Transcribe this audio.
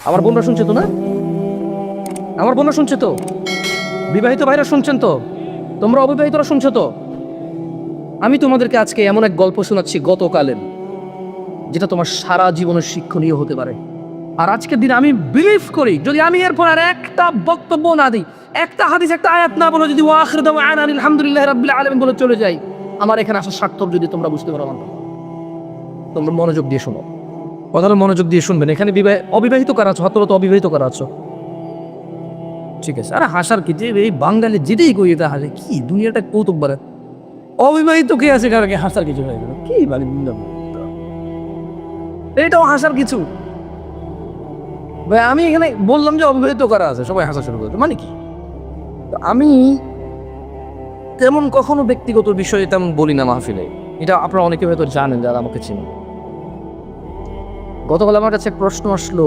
আমার বোনরা শুনছে তো না? আমার বোনরা শুনছে তো? বিবাহিত ভাইরা শুনছেন তো? তোমরা অবিবাহিতরা শুনছো তো? আমি তোমাদেরকে আজকে এমন এক গল্প শোনাচ্ছি গতকালের, যেটা তোমার সারা জীবনের শিক্ষণীয় হতে পারে। আর আজকের দিনে আমি বিলিভ করি, যদি আমি এরপর আর একটা বক্তব্য না দিই, একটা হাদিস, একটা আয়াত না বলে, যদি ওয়াখির দাওয়ানা আলহামদুলিল্লাহি রাব্বিল আলামিন বলে চলে যাই, আমার এখানে আসার সার্থক যদি তোমরা বুঝতে পারো। আমার তোমরা মনোযোগ দিয়ে শোনো, কথাটা মনোযোগ দিয়ে শুনবেন। এখানে অবিবাহিত কারা আছো? হাত তো অবিবাহিত কারা আছো? ঠিক আছে। আরে হাসার কি, যে এই বাঙালি যেটাই কই এটা হাসে, কি দুনিয়াটা কৌতুক বাড়ে। অবিবাহিত কে আছে কারকে হাসার কিছু হয়ে গেল, কি মানে এটাও হাসার কিছু? ভাই আমি এখানে বললাম যে অবিবাহিত কারা আছে, সবাই হাসা শুরু করতো, মানে কি? তো আমি তেমন কখনো ব্যক্তিগত বিষয়ে তেমন বলি না মাহফিলে। এটা আপনারা অনেকে হয়তো জানেন যারা আমাকে চিনেন। গতকাল আমার কাছে এক প্রশ্ন আসলো,